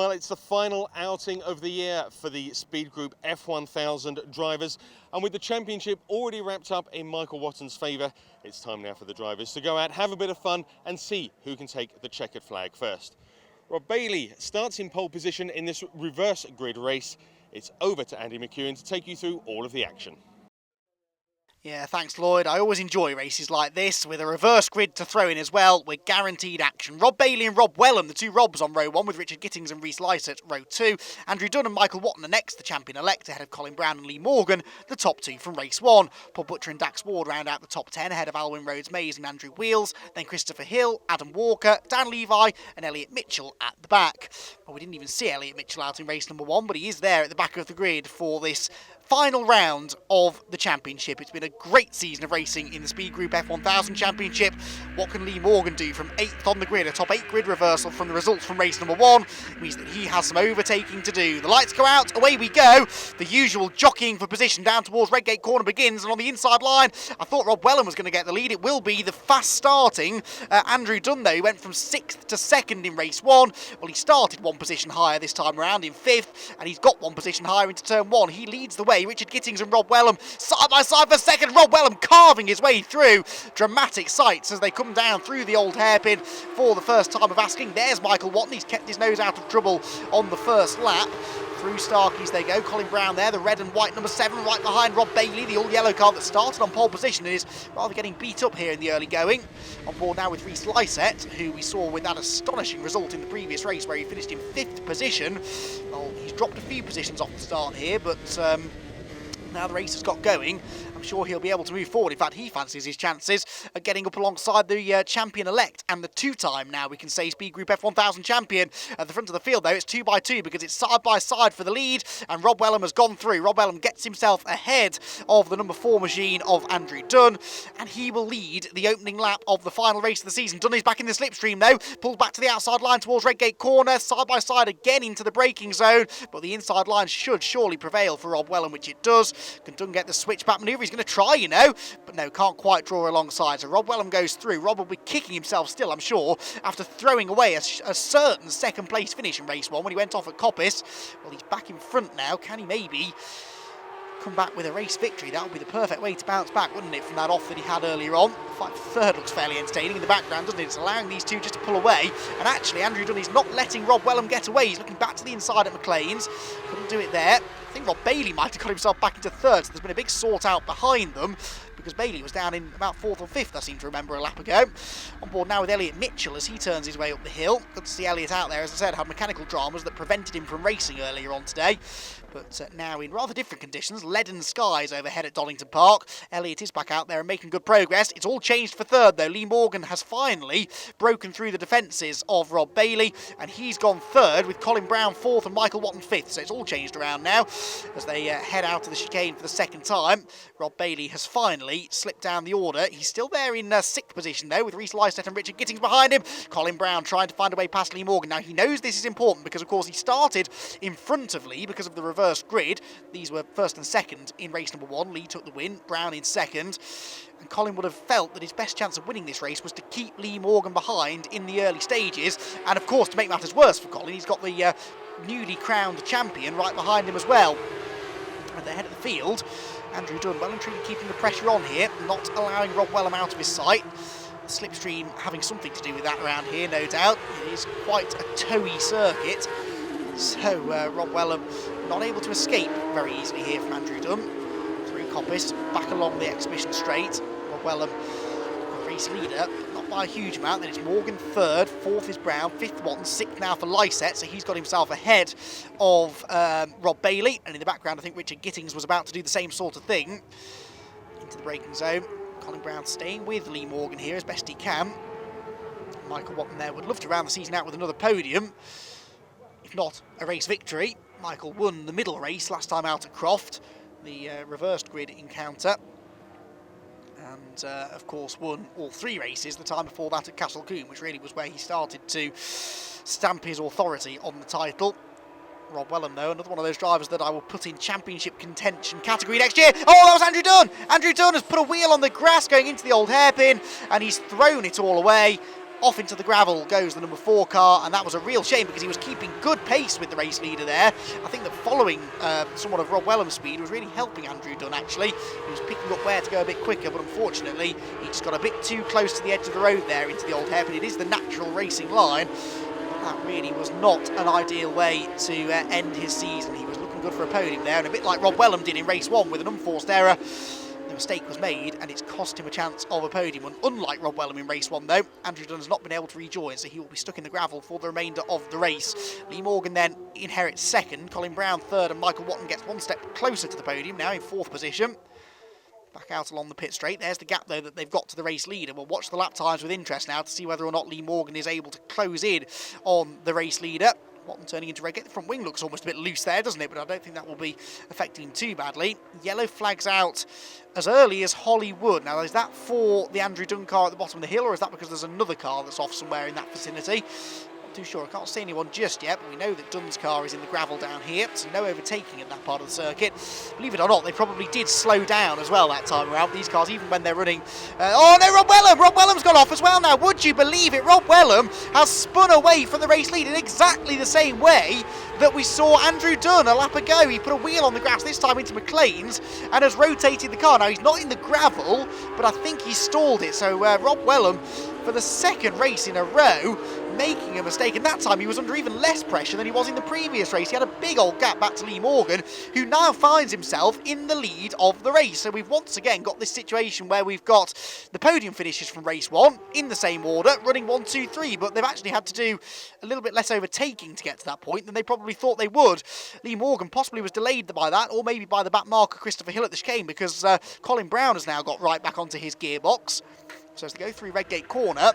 Well, it's the final outing of the year for the Speed Group F1000 drivers, and with the championship already wrapped up in Michael Watton's favour, it's time now for the drivers to go out, have a bit of fun and see who can take the checkered flag first. Rob Bailey starts in pole position in this reverse grid race. It's over to Andy McEwen to take you through all of the action. Yeah, thanks Lloyd. I always enjoy races like this. With a reverse grid to throw in as well, we're guaranteed action. Rob Bailey and Rob Welham, the two Robs on row 1, with Richard Gittings and Lycett row 2. Andrew Dunn and Michael Watton are next, the champion-elect, ahead of Colin Brown and Lee Morgan, the top two from race 1. Paul Butcher and Dax Ward round out the top 10, ahead of Alwyn Rhodes Mays and Andrew Wheals. Then Christopher Hill, Adam Walker, Dan Levy and Elliot Mitchell at the back. Well, we didn't even see Elliot Mitchell out in race number 1, but he is there at the back of the grid for this final round of the championship. It's been a great season of racing in the Speed Group F1000 Championship. What can Lee Morgan do from 8th on the grid? A top 8 grid reversal from the results from race number 1 means that he has some overtaking to do. The lights go out, away we go. The usual jockeying for position down towards Redgate Corner begins, and on the inside line, I thought Rob Welham was going to get the lead. It will be the fast starting Andrew Dunn, though. He went from 6th to 2nd in race 1. Well, he started one position higher this time around in 5th, and he's got one position higher into turn 1. He leads the way. Richard Gittings and Rob Welham side by side for second. Rob Welham carving his way through. Dramatic sights as they come down through the old hairpin for the first time of asking. There's Michael Watton. He's kept his nose out of trouble on the first lap. Through Starkeys they go. Colin Brown there, the red and white number 7, right behind Rob Bailey, the all-yellow car that started on pole position and is rather getting beat up here in the early going. On board now with Lycett, who we saw with that astonishing result in the previous race where he finished in 5th position. Well, he's dropped a few positions off the start here, but now the race has got going, I'm sure he'll be able to move forward. In fact, he fancies his chances of getting up alongside the champion-elect and the two-time, now we can say, Speed Group F1000 champion. At the front of the field, though, it's 2 by 2 because it's side by side for the lead, and Rob Welham has gone through. Rob Welham gets himself ahead of the number 4 machine of Andrew Dunn, and he will lead the opening lap of the final race of the season. Dunn is back in the slipstream, though, pulls back to the outside line towards Redgate Corner, side by side again into the braking zone, but the inside line should surely prevail for Rob Welham, which it does. Can Dunn get the switchback manoeuvre? He's going to try, you know, but no, can't quite draw alongside. So Rob Welham goes through. Rob will be kicking himself still, I'm sure, after throwing away a certain second place finish in race 1 when he went off at Coppice. Well, he's back in front now. Can he maybe come back with a race victory? That would be the perfect way to bounce back, wouldn't it, from that off that he had earlier on. Fight for third looks fairly entertaining in the background, doesn't it? It's allowing these two just to pull away, and actually Andrew Dunn is not letting Rob Welham get away. He's looking back to the inside at McLean's. Couldn't do it there. I think Rob Bailey might have got himself back into third, so there's been a big sort out behind them, because Bailey was down in about 4th or 5th, I seem to remember, a lap ago. On board now with Elliot Mitchell as he turns his way up the hill. Good to see Elliot out there, as I said, had mechanical dramas that prevented him from racing earlier on today. But now in rather different conditions, leaden skies overhead at Donington Park. Elliot is back out there and making good progress. It's all changed for third, though. Lee Morgan has finally broken through the defences of Rob Bailey, and he's gone third with Colin Brown 4th and Michael Watton 5th. So it's all changed around now as they head out to the chicane for the second time. Rob Bailey has finally slipped down the order. He's still there in 6th position, though, with Lycett and Richard Gittings behind him. Colin Brown trying to find a way past Lee Morgan. Now, he knows this is important because, of course, he started in front of Lee because of the reverse grid. These were 1st and 2nd in race number 1. Lee took the win, Brown in 2nd. And Colin would have felt that his best chance of winning this race was to keep Lee Morgan behind in the early stages. And, of course, to make matters worse for Colin, he's got the newly crowned champion right behind him as well. At the head of the field, Andrew Dunn well and truly keeping the pressure on here, not allowing Rob Welham out of his sight. The slipstream having something to do with that around here, no doubt. It is quite a towy circuit, so Rob Welham not able to escape very easily here from Andrew Dunn. Through Coppice, back along the exhibition straight. Rob Welham, race leader, but not by a huge amount. Then it's Morgan 3rd, 4th is Brown, 5th Watton, 6th now for Lycett, so he's got himself ahead of Rob Bailey. And in the background, I think Richard Gittings was about to do the same sort of thing. Into the braking zone. Colin Brown staying with Lee Morgan here as best he can. Michael Watton there would love to round the season out with another podium, if not a race victory. Michael won the middle race last time out at Croft, the reversed grid encounter, and of course won all 3 races the time before that at Castle Combe, which really was where he started to stamp his authority on the title. Rob Welham, though, another one of those drivers that I will put in championship contention category next year. Oh, that was Andrew Dunn! Andrew Dunn has put a wheel on the grass going into the old hairpin, and he's thrown it all away. Off into the gravel goes the number 4 car, and that was a real shame because he was keeping good pace with the race leader there. I think that following somewhat of Rob Welham's speed was really helping Andrew Dunn, actually. He was picking up where to go a bit quicker, but unfortunately he just got a bit too close to the edge of the road there into the old hairpin. It is the natural racing line. That really was not an ideal way to end his season. He was looking good for a podium there, and a bit like Rob Welham did in race 1 with an unforced error. The mistake was made, and it's cost him a chance of a podium. And unlike Rob Welham in race 1, though, Andrew Dunn has not been able to rejoin, so he will be stuck in the gravel for the remainder of the race. Lee Morgan then inherits 2nd, Colin Brown 3rd, and Michael Watton gets 1 step closer to the podium, now in 4th position. Back out along the pit straight. There's the gap, though, that they've got to the race leader. We'll watch the lap times with interest now to see whether or not Lee Morgan is able to close in on the race leader. Watton turning into red. The front wing looks almost a bit loose there, doesn't it? But I don't think that will be affecting him too badly. Yellow flags out as early as Hollywood. Now, is that for the Andrew Dunn car at the bottom of the hill, or is that because there's another car that's off somewhere in that vicinity? Not too sure. I can't see anyone just yet, but we know that Dunn's car is in the gravel down here, so no overtaking at that part of the circuit. Believe it or not, they probably did slow down as well that time around. These cars, even when they're running... oh no, Rob Welham! Rob Welham's gone off as well now. Would you believe it? Rob Welham has spun away from the race lead in exactly the same way that we saw Andrew Dunn a lap ago. He put a wheel on the grass, this time into McLean's, and has rotated the car. Now, he's not in the gravel, but I think he stalled it. So Rob Welham, for the 2nd race in a row, making a mistake, and that time he was under even less pressure than he was in the previous race. He had a big old gap back to Lee Morgan, who now finds himself in the lead of the race. So we've once again got this situation where we've got the podium finishes from race 1 in the same order, running 1, 2, 3, but they've actually had to do a little bit less overtaking to get to that point than they probably thought they would. Lee Morgan possibly was delayed by that, or maybe by the back marker Christopher Hill at the chicane, because Colin Brown has now got right back onto his gearbox. So as they go through Redgate Corner,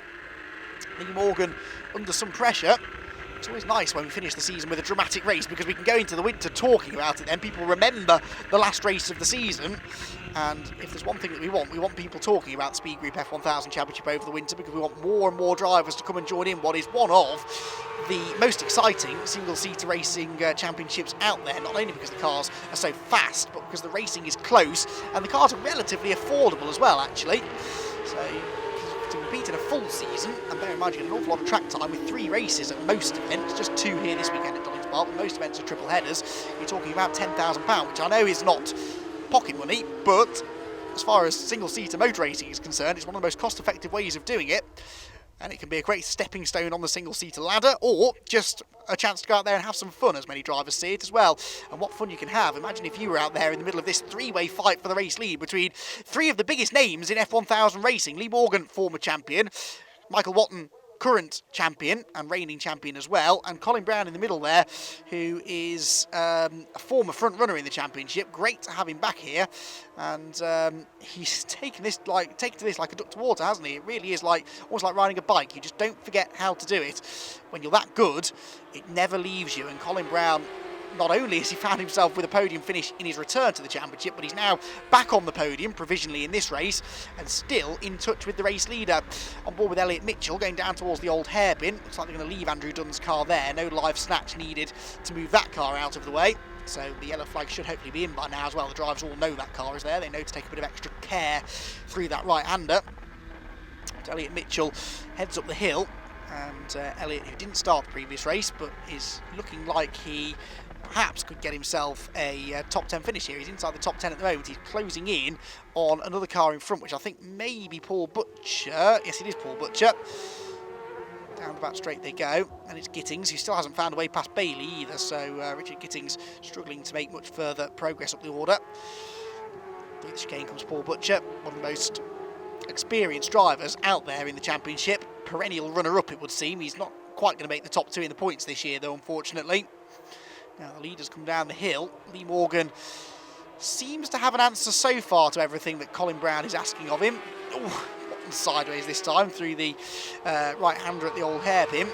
Lee Morgan under some pressure. It's always nice when we finish the season with a dramatic race, because we can go into the winter talking about it then. People remember the last race of the season, and if there's one thing that we want people talking about the Speed Group F1000 Championship over the winter, because we want more and more drivers to come and join in what is one of the most exciting single-seater racing championships out there, not only because the cars are so fast, but because the racing is close, and the cars are relatively affordable as well, actually. So to repeat in a full season, and bear in mind you get an awful lot of track time with 3 races at most events, just 2 here this weekend at Donington, but most events are triple headers. You're talking about £10,000, which I know is not pocket money, but as far as single-seater motor racing is concerned, it's one of the most cost-effective ways of doing it, and it can be a great stepping stone on the single-seater ladder, or just a chance to go out there and have some fun, as many drivers see it as well. And what fun you can have. Imagine if you were out there in the middle of this 3-way fight for the race lead between 3 of the biggest names in F1000 racing. Lee Morgan, former champion, Michael Watton, current champion and reigning champion as well, and Colin Brown in the middle there, who is a former front runner in the championship. Great to have him back here, and he's taken to this like a duck to water, hasn't he? It really is almost like riding a bike. You just don't forget how to do it. When you're that good, it never leaves you. And Colin Brown, not only has he found himself with a podium finish in his return to the championship, but he's now back on the podium provisionally in this race, and still in touch with the race leader. On board with Elliott Mitchell, going down towards the old hairpin. Looks like they're going to leave Andrew Dunn's car there. No live snatch needed to move that car out of the way. So the yellow flag should hopefully be in by now as well. The drivers all know that car is there. They know to take a bit of extra care through that right-hander. Elliott Mitchell heads up the hill, and Elliott, who didn't start the previous race, but is looking like he perhaps could get himself a top 10 finish here. He's inside the top 10 at the moment. He's closing in on another car in front, which I think may be Paul Butcher. Yes, it is Paul Butcher. Down the back straight they go, and it's Gittings, who still hasn't found a way past Bailey either, so Richard Gittings struggling to make much further progress up the order. Through the chicane comes Paul Butcher, one of the most experienced drivers out there in the championship. Perennial runner-up, it would seem. He's not quite going to make the top 2 in the points this year, though, unfortunately. Now the leaders come down the hill. Lee Morgan seems to have an answer so far to everything that Colin Brown is asking of him. Oh, sideways this time through the right-hander at the old hairpin.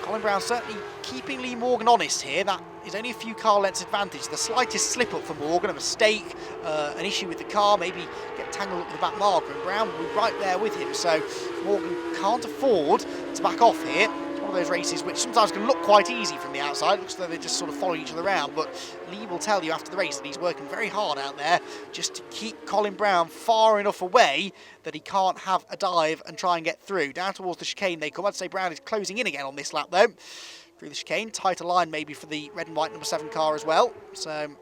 Colin Brown certainly keeping Lee Morgan honest here. That is only a few car lengths advantage. The slightest slip up for Morgan, a mistake, an issue with the car, maybe get tangled up with the back marker, and Brown will be right there with him. So Morgan can't afford to back off here. It's one one of those races which sometimes can look quite easy from the outside. It looks as though they're just sort of following each other around, but Lee will tell you after the race that he's working very hard out there just to keep Colin Brown far enough away that he can't have a dive and try and get through. Down towards the chicane they come. I'd say Brown is closing in again on this lap though. Through the chicane, tighter line maybe for the red and white number 7 car as well. So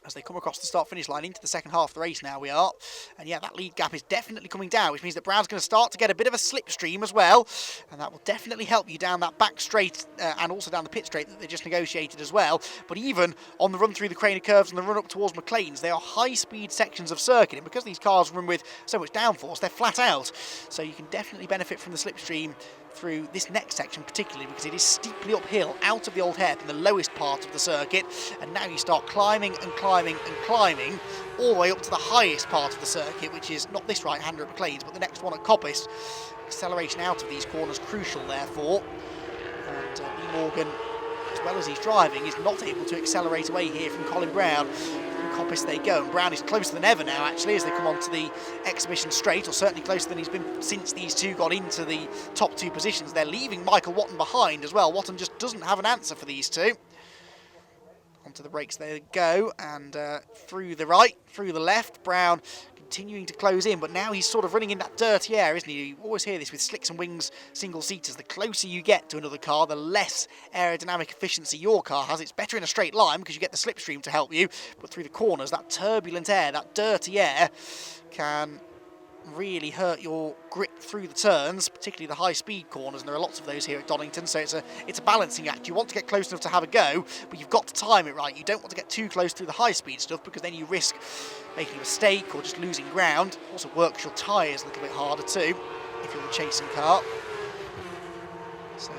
as they come across the start-finish line into the second half of the race now we are. And yeah, that lead gap is definitely coming down, which means that Brown's going to start to get a bit of a slipstream as well. And that will definitely help you down that back straight and also down the pit straight that they just negotiated as well. But even on the run through the Craner curves and the run up towards McLean's, they are high-speed sections of circuit. And because these cars run with so much downforce, they're flat out. So you can definitely benefit from the slipstream through this next section particularly because it is steeply uphill out of the old hairpin, the lowest part of the circuit, and now you start climbing and climbing and climbing all the way up to the highest part of the circuit, which is not this right-hander at McLean's but the next one at Coppice. Acceleration out of these corners crucial therefore, and Lee Morgan, as well as he's driving, is not able to accelerate away here from Colin Brown. Coppice they go, and Brown is closer than ever now actually as they come onto the exhibition straight, or certainly closer than he's been since these two got into the top 2 positions. They're leaving Michael Watton behind as well. Watton just doesn't have an answer for these two. Onto the brakes they go, and through the right, through the left, Brown continuing to close in, but now he's sort of running in that dirty air, isn't he? You always hear this with slicks and wings single-seaters. The closer you get to another car, the less aerodynamic efficiency your car has. It's better in a straight line because you get the slipstream to help you, but through the corners, that turbulent air, that dirty air, can really hurt your grip through the turns, particularly the high-speed corners, and there are lots of those here at Donington, so it's a balancing act. You want to get close enough to have a go, but you've got to time it right. You don't want to get too close through the high-speed stuff because then you risk making a mistake or just losing ground. Also works your tyres a little bit harder too if you're the chasing car. So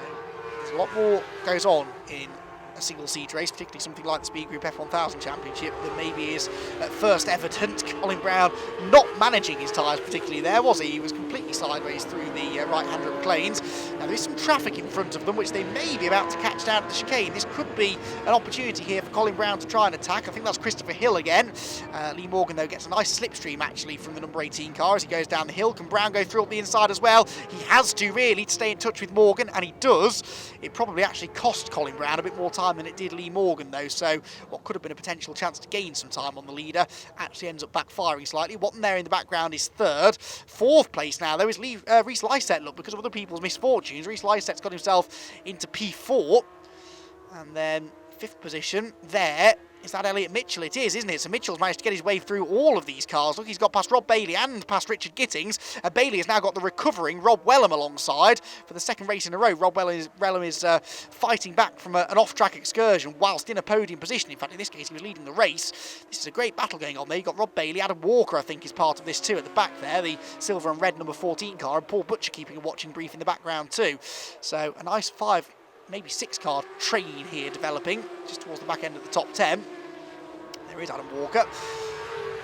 there's a lot more goes on in a single-seat race, particularly something like the Speed Group F1000 Championship, that maybe is at first evident. Colin Brown not managing his tyres particularly there, was he? He was completely sideways through the right-hander of McLean's. Now there is some traffic in front of them, which they may be about to catch down at the chicane. This could be an opportunity here for Colin Brown to try and attack. I think that's Christopher Hill again. Lee Morgan, though, gets a nice slipstream, actually, from the number 18 car as he goes down the hill. Can Brown go through up the inside as well? He has to, really, to stay in touch with Morgan, and he does. It probably actually cost Colin Brown a bit more time than it did Lee Morgan, though, so what could have been a potential chance to gain some time on the leader actually ends up backfiring slightly. Watton there in the background is third. Fourth place now, though, is Rhys Lycett. Look, because of other people's misfortunes, Rhys Lycett's got himself into P4, and then fifth position there. Is that Elliot Mitchell? It is, isn't it? So Mitchell's managed to get his way through all of these cars. Look, he's got past Rob Bailey and past Richard Gittings. Bailey has now got the recovering Rob Welham alongside for the second race in a row. Rob Welham is fighting back from an off-track excursion whilst in a podium position. In fact, in this case, he was leading the race. This is a great battle going on there. You've got Rob Bailey. Adam Walker, I think, is part of this too at the back there. The silver and red number 14 car. And Paul Butcher keeping a watching brief in the background too. So a nice 5, maybe 6 car train here developing just towards the back end of the top 10. There is Adam Walker.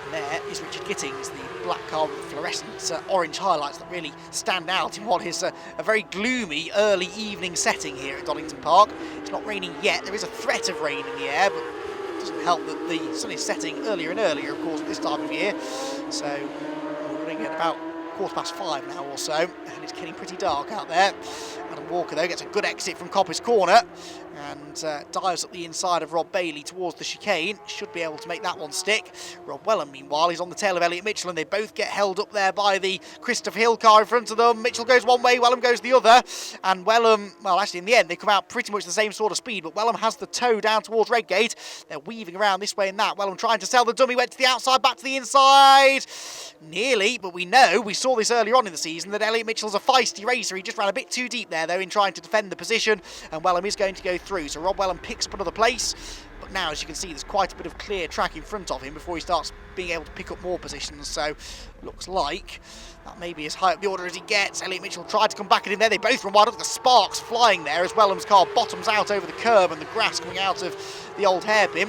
And there is Richard Gittings, the black car with the fluorescent orange highlights that really stand out in what is a very gloomy early evening setting here at Donington Park. It's not raining yet. There is a threat of rain in the air, but it doesn't help that the sun is setting earlier and earlier, of course, at this time of year. So we're running at about 5:15 now or so, and it's getting pretty dark out there. Adam Walker, though, gets a good exit from Coppice Corner and dives up the inside of Rob Bailey towards the chicane. Should be able to make that one stick. Rob Welham, meanwhile, is on the tail of Elliot Mitchell, and they both get held up there by the Christopher Hill car in front of them. Mitchell goes one way, Welham goes the other, and Welham, well, actually, in the end, they come out pretty much the same sort of speed, but Welham has the toe down towards Redgate. They're weaving around this way and that. Welham trying to sell the dummy, went to the outside, back to the inside. Nearly, but we saw this earlier on in the season, that Elliot Mitchell's a feisty racer. He just ran a bit too deep there, though, in trying to defend the position, and Welham is going to go through. So Rob Welham picks up another place, but now, as you can see, there's quite a bit of clear track in front of him before he starts being able to pick up more positions. So looks like that may be as high up the order as he gets. Elliot Mitchell tried to come back at him there. They both run wide. Look at the sparks flying there as Welham's car bottoms out over the curb and the grass coming out of the old hairpin.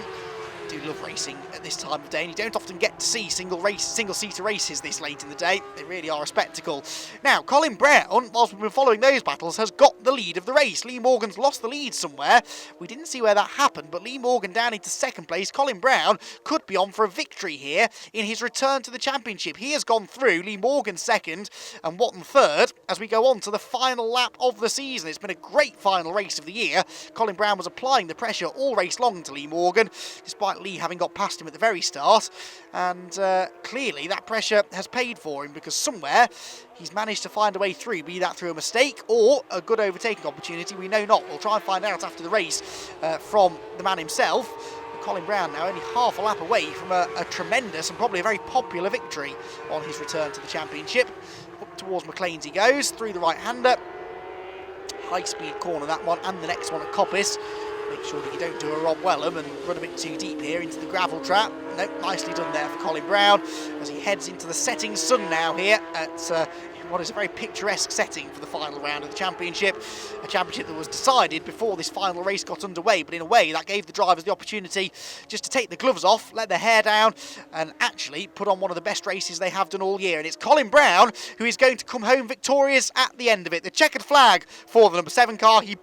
do love racing at this time of day, and you don't often get to see single-seater races this late in the day. They really are a spectacle. Now, Colin Brown, whilst we've been following those battles, has got the lead of the race. Lee Morgan's lost the lead somewhere. We didn't see where that happened, but Lee Morgan down into second place. Colin Brown could be on for a victory here in his return to the championship. He has gone through. Lee Morgan second and Watton third as we go on to the final lap of the season. It's been a great final race of the year. Colin Brown was applying the pressure all race long to Lee Morgan, despite Lee having got past him at the very start, and clearly that pressure has paid for him, because somewhere he's managed to find a way through, be that through a mistake or a good overtaking opportunity, we know not. We'll try and find out after the race from the man himself. Colin Brown now only half a lap away from a tremendous and probably a very popular victory on his return to the championship. Up towards McLean's he goes, through the right-hander. High speed corner that one, and the next one at Coppice. Make sure that you don't do a Rob Welham and run a bit too deep here into the gravel trap. Nope, nicely done there for Colin Brown as he heads into the setting sun now here at what is a very picturesque setting for the final round of the championship. A championship that was decided before this final race got underway, but in a way that gave the drivers the opportunity just to take the gloves off, let their hair down, and actually put on one of the best races they have done all year. And it's Colin Brown who is going to come home victorious at the end of it. The checkered flag for the number 7 car. He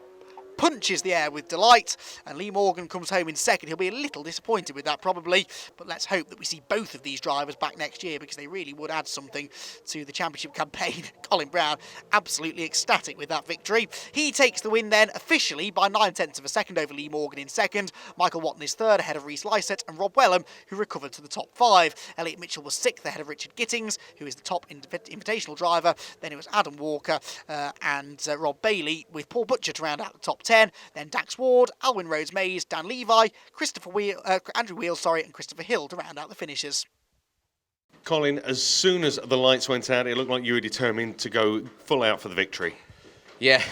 punches the air with delight, and Lee Morgan comes home in second. He'll be a little disappointed with that probably, but let's hope that we see both of these drivers back next year, because they really would add something to the championship campaign. Colin Brown absolutely ecstatic with that victory. He takes the win then officially by 9/10 of a second over Lee Morgan in second. Michael Watton is third ahead of Rhys Lycett and Rob Welham, who recovered to the top 5. Elliot Mitchell was 6th ahead of Richard Gittings, who is the top invitational driver. Then it was Adam Walker and Rob Bailey, with Paul Butcher to round out the top 10. Then Dax Ward, Alwyn Rhodes-Mays, Dan Levy, Andrew Wheals, and Christopher Hill to round out the finishers. Colin, as soon as the lights went out, it looked like you were determined to go full out for the victory. Yeah,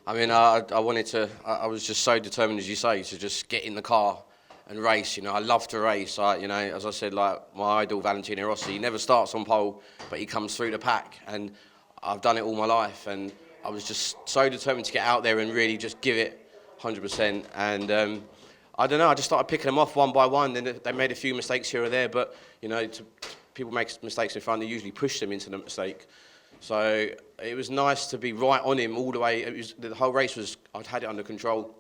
I mean, I wanted to. I was just so determined, as you say, to just get in the car and race. You know, I love to race. As I said, like my idol Valentino Rossi, he never starts on pole, but he comes through the pack, and I've done it all my life, and I was just so determined to get out there and really just give it 100%. And I don't know, I just started picking them off one by one. Then they made a few mistakes here or there, but you know, people make mistakes in front, they usually push them into the mistake. So it was nice to be right on him all the way. The whole race was, I'd had it under control.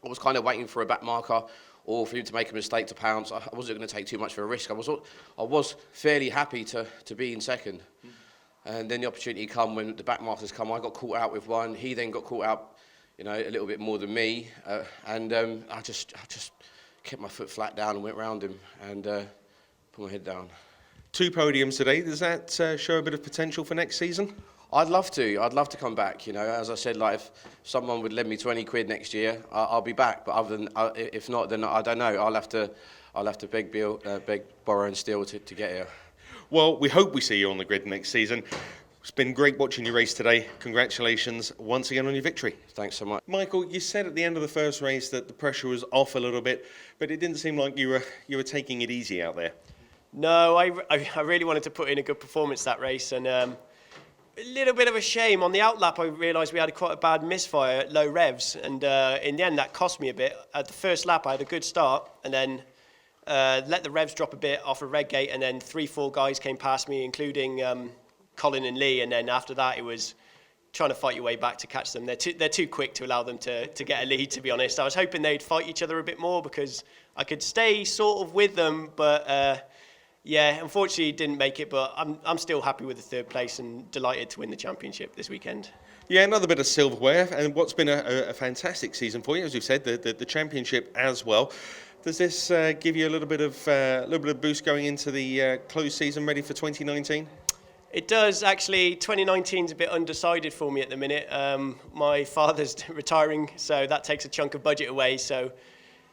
I was kind of waiting for a back marker or for him to make a mistake to pounce. I wasn't going to take too much of a risk. I was fairly happy to be in second. And then the opportunity come when the back markers come. I got caught out with one. He then got caught out, you know, a little bit more than me. I just kept my foot flat down and went round him and put my head down. 2 podiums today. Does that show a bit of potential for next season? I'd love to. I'd love to come back. You know, as I said, like if someone would lend me 20 quid next year, I'll be back. But other than if not, then I don't know. I'll have to beg, borrow, and steal to get here. Well, we hope we see you on the grid next season. It's been great watching you race today. Congratulations once again on your victory. Thanks so much. Michael, you said at the end of the first race that the pressure was off a little bit, but it didn't seem like you were taking it easy out there. No, I really wanted to put in a good performance that race, and a little bit of a shame. On the outlap, I realised we had quite a bad misfire at low revs, and in the end that cost me a bit. At the first lap I had a good start, and then let the revs drop a bit off a red gate, and then 3-4 guys came past me, including Colin and Lee, and then after that it was trying to fight your way back to catch them. They're too quick to allow them to get a lead, to be honest. I was hoping they'd fight each other a bit more because I could stay sort of with them, but yeah, unfortunately didn't make it, but I'm still happy with the 3rd place and delighted to win the championship this weekend. Yeah, another bit of silverware, and what's been a fantastic season for you, as you've said, the championship as well. Does this give you a little bit of boost going into the Clowes season, ready for 2019? It does, actually. 2019's a bit undecided for me at the minute. My father's retiring, so that takes a chunk of budget away. So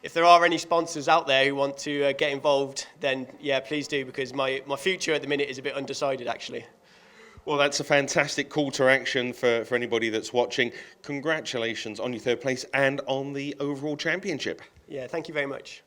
if there are any sponsors out there who want to get involved, then yeah, please do, because my future at the minute is a bit undecided, actually. Well, that's a fantastic call to action for anybody that's watching. Congratulations on your 3rd place and on the overall championship. Yeah, thank you very much.